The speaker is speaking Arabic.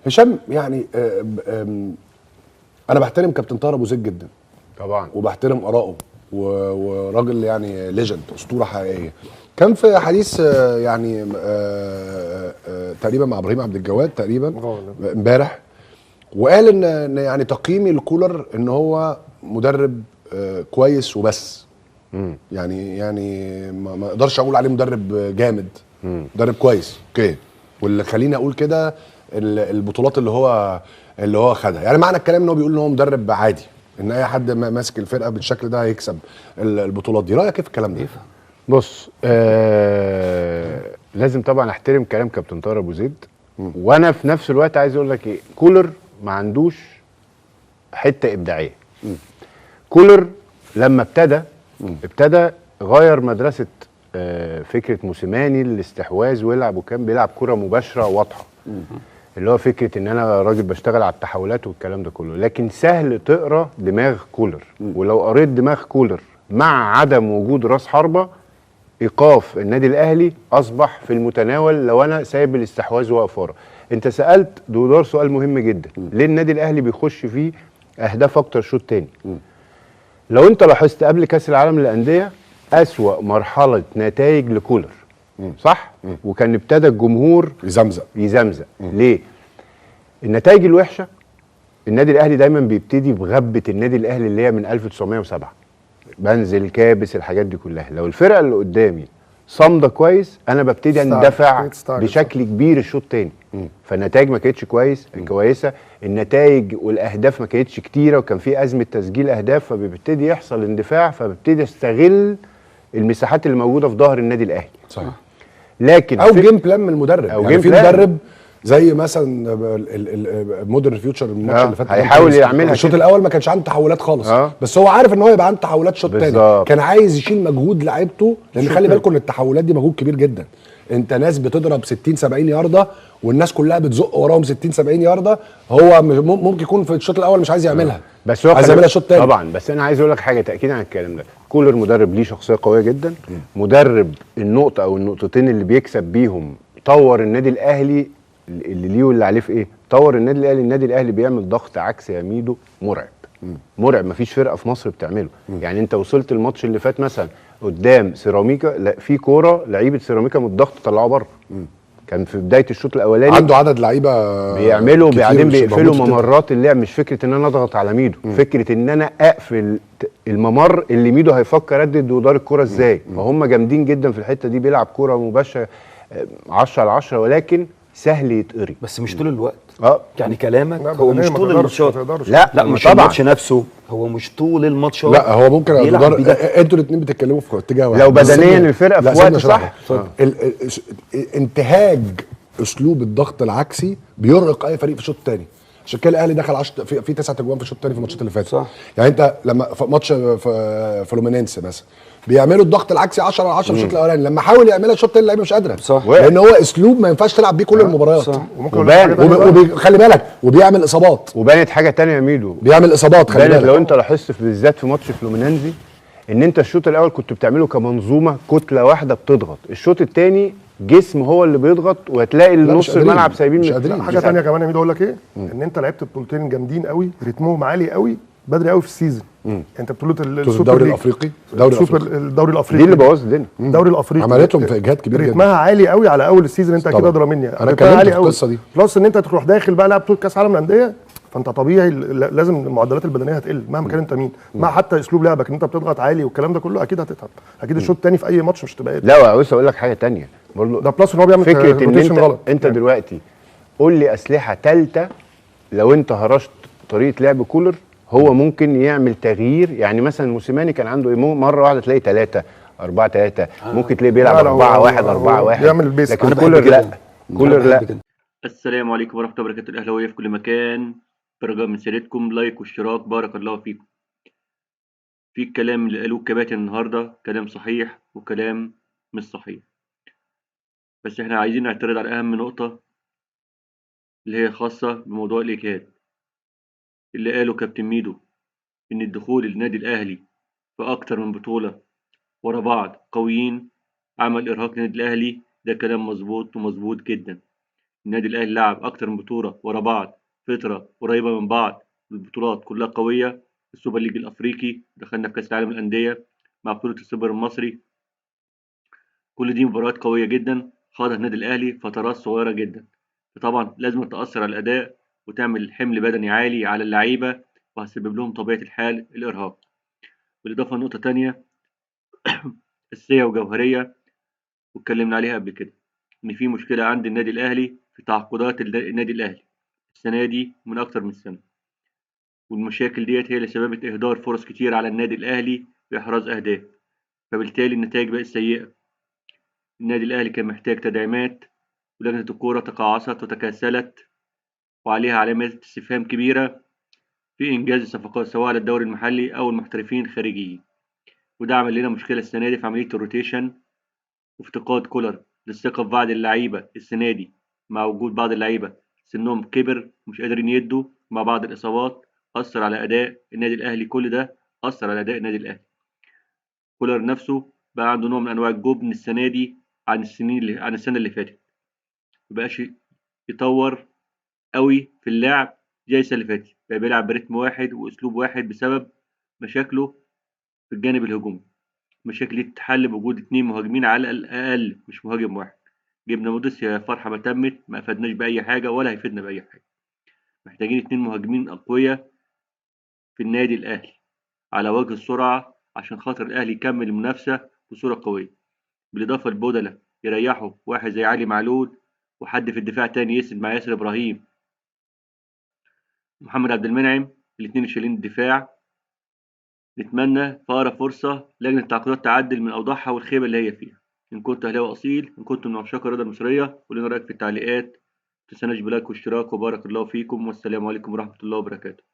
هشام يعني انا بحترم كابتن طاهر ابو زيد جدا طبعا، وبحترم ارائه وراجل يعني ليجند، اسطوره حقيقيه. كان في حديث يعني تقريبا مع ابراهيم عبد الجواد تقريبا امبارح، وقال ان يعني تقييمي لكولر ان هو مدرب كويس وبس. يعني ما اقدرش اقول عليه مدرب جامد، مدرب كويس اوكي. واللي خليني اقول كده البطولات اللي هو خدها. يعني معنى الكلام ان هو بيقول ان هو مدرب عادي، ان اي حد ماسك الفرقه بالشكل ده هيكسب البطولات دي. رايك ايه في الكلام ده؟ بص لازم طبعا احترم كلام كابتن طاهر ابو زيد، وانا في نفس الوقت عايز اقول لك ايه، كولر ما عندوش حته ابداعيه. كولر لما ابتدى غير مدرسه فكره موسيماني الاستحواذ ويلعب، وكان بيلعب كره مباشره واضحه، اللي هو فكره ان انا راجل بشتغل على التحولات والكلام ده كله. لكن سهل تقرا دماغ كولر، ولو قريت دماغ كولر مع عدم وجود راس حربه، ايقاف النادي الاهلي اصبح في المتناول لو انا سايب الاستحواذ واقف ورا. انت سالت دودار سؤال مهم جدا، ليه النادي الاهلي بيخش فيه اهداف اكتر شوط تاني؟ لو انت لاحظت قبل كاس العالم للانديه اسوا مرحله نتائج لكولر، صح؟ وكان ابتدى الجمهور يزمزق. ليه؟ النتائج الوحشه النادي الاهلي دايما بيبتدي بغبه النادي الاهلي اللي هي من 1907، بنزل كابس الحاجات دي كلها. لو الفرقه اللي قدامي صامده كويس انا ببتدي اندفع بشكل كبير الشوط الثاني، فالنتائج ما كانتش كويسه، النتائج والاهداف ما كانتش كتيره، وكان في ازمه تسجيل اهداف، فبيبتدي يحصل اندفاع، فببتدي استغل المساحات اللي موجوده في ظهر النادي الاهلي. صحيح. لكن او جيم بلان من المدرب، أو يعني في مدرب زي مثلا مودرن فيوتشر الماتش اللي فات هيحاول يعملها. الشوط الاول ما كانش عنده تحولات خالص، بس هو عارف ان هو يبقى عنده تحولات شوط تاني، كان عايز يشيل مجهود لعيبته، لان خلي بالكم ان التحولات دي مجهود كبير جدا. انت ناس بتضرب 60 70 يارده والناس كلها بتزق وراهم 60 70 يارده، هو ممكن يكون في الشوط الاول مش عايز يعملها، بس هو عايز يعملها الشوط الثاني طبعا. بس انا عايز اقول لك حاجه تاكيدا على الكلام ده، كولر مدرب ليه شخصيه قويه جدا، مدرب النقطه او النقطتين اللي بيكسب بيهم طور النادي الاهلي اللي ليه واللي عليه في ايه؟ طور النادي الاهلي. النادي الاهلي بيعمل ضغط عكس يا ميدو مرعب، مرعب، مفيش فرقه في مصر بتعمله. يعني انت وصلت الماتش اللي فات مثلا قدام سيراميكا، لا في كوره لعيبه سيراميكا من الضغط طلعوها بره، كان في بدايه الشوط الاولاني عنده عدد لعيبه بيعملوا، بعدين بيقفلوا ممرات اللعب. مش فكره ان انا اضغط على ميدو، فكره ان انا اقفل الممر اللي ميدو هيفكر ادد ودار الكوره ازاي. فهم جامدين جدا في الحته دي، بيلعب كوره مباشره 10 على 10، ولكن سهل يتقري، بس مش طول الوقت. يعني كلامك هو مش طول الماتشات. لا مش الماتش نفسه، هو مش طول الماتشات. لا هو ممكن انتوا الاثنين بتتكلموا في اتجاه واحد، لو بدنيا الفرقه في وقت صح. انتهاج اسلوب الضغط العكسي بيرهق اي فريق في الشوط الثاني. عشان كده الاهلي دخل في 9 اجوان في الشوط الثاني في الماتشات اللي فاتت، صح. يعني انت لما في ماتش فلومينينس مثلا بيعملوا الضغط العكسي 10 على 10 في الشوط الاولاني، لما حاول يعملها الشوط الثاني اللعيبه مش قادره، صح. لان هو اسلوب ما ينفعش تلعب بيه كل المباريات، خلي بالك، وبيعمل اصابات. وبانت حاجه ثانيه يا ميدو، بيعمل اصابات، خلي بالك. لو انت لاحظت بالذات في ماتش فلومينينزي ان انت الشوط الاول كنت بتعمله كمنظومه، كتله واحده بتضغط، الشوط الثاني جسم هو اللي بيضغط، وهتلاقي النص الملعب سايبين مش قادرين. حاجه ثانيه كمان يا ميدو اقول لك ايه، ان انت لعبت بطولتين جامدين قوي، رتمهم عالي قوي بدري قوي في السيزون. انت بطوله الدوري الافريقي، الدوري الافريقي دي اللي بوظ الدنيا. الدوري الافريقي عملتهم في اجهاد كبير جدا، رتمها عالي قوي على اول السيزون. انت كده ادرى مني، انا اتكلمت في القصه دي. بلس ان انت تروح داخل بقى لعب بطوله كاس عالم للانديه، فانت طبيعي لازم المعدلات البدنيه هتقل مهما كان انت مين، مع حتى اسلوب لعبك ان انت بتضغط عالي والكلام ده كله، اكيد هتتعب، اكيد الشوط الثاني في اي ماتش مش هتبقى لا عاوز اقول لك حاجه ثانيه برضه، ده بلس ان هو بيعمل فكره ان انت دلوقتي قول لي اسلحه ثالثه لو انت هرشت طريقه لعب كولر هو ممكن يعمل تغيير. يعني مثلا موسيماني كان عنده مره واحده تلاقي 3-4-3، ممكن تلاقيه بيلعب 4-1 بيعمل البيس، لكن كولر لا، كولر لا. السلام عليكم ورحمه الله وبركاته، الاهلاويه في كل مكان، برجاء من سيرتكم لايك واشتراك، بارك الله فيكم. في الكلام اللي قالوه الكباتن النهارده كلام صحيح وكلام مش صحيح، بس احنا عايزين نعترض على اهم نقطه اللي هي خاصه بموضوع الاجهاد. اللي قاله كابتن ميدو ان الدخول النادي الاهلي في اكتر من بطوله ورا بعض قويين عمل ارهاق للنادي الاهلي، ده كلام مظبوط ومظبوط جدا. النادي الاهلي لعب اكتر من بطوله ورا بعض، فتره قريبه من بعض، البطولات كلها قويه. السوبر ليج الافريقي، دخلنا في كاس العالم للانديه مع بطوله السوبر المصري، كل دي مباريات قويه جدا خاضها النادي الاهلي فترات صغيره جدا. فطبعا لازم تاثر على الاداء وتعمل حمل بدني عالي على اللعيبه، وهتسبب لهم طبيعه الحال الارهاق. بالاضافه لنقطه تانية اساسيه وجوهريه واتكلمنا عليها قبل كده، ان في مشكله عند النادي الاهلي في تعاقدات النادي الاهلي السنه دي من اكتر من سنه، والمشاكل ديت هي اللي سببت اهدار فرص كتير على النادي الاهلي في احراز اهداف، فبالتالي النتائج بقت سيئه. النادي الاهلي كان محتاج تدعيمات، ولجنه الكوره تقاعست وتكاسلت وعليها علامات استفهام كبيره في انجاز الصفقات سواء على الدوري المحلي او المحترفين الخارجيين، وده عمل لنا مشكله السنه دي في عمليه الروتيشن وافتقاد كولر للثقة في بعض اللعيبة السنة دي، مع وجود بعض اللعيبة سنهم كبر ومش قادرين يدوا مع بعض الإصابات، أثر على أداء النادي الأهلي. كل ده أثر على أداء النادي الأهلي. كولر نفسه بقى عنده نوع من أنواع الجبن السنة دي عن السنة اللي فاتت، مبقاش يطور قوي في اللعب زي السنة اللي فاتت، بقى بيلعب برتم واحد وأسلوب واحد بسبب مشاكله في الجانب الهجومي. المشاكل دي تتحل بوجود 2 مهاجمين على الأقل، مش مهاجم واحد. جبنا موديس يا فرحة ما تمت، ما أفادناش بأي حاجة ولا هيفيدنا بأي حاجة. محتاجين 2 مهاجمين أقوياء في النادي الأهلي على وجه السرعة عشان خاطر الأهلي يكمل المنافسة بصورة قوية، بالإضافة لبودلة يريحوا واحد زي علي معلول، وحد في الدفاع تاني يسند مع ياسر إبراهيم ومحمد عبد المنعم، الاتنين شايلين الدفاع. نتمنى في أقرب فرصة لجنة التعاقدات تعدل من أوضاعها والخيبة اللي هي فيها. إن كنت أهلاوي أصيل، إن كنت من عشاق الرياضة المصرية، قول لنا رأيك في التعليقات. متنساناش بلايك واشتراك، وبارك الله فيكم، والسلام عليكم ورحمة الله وبركاته.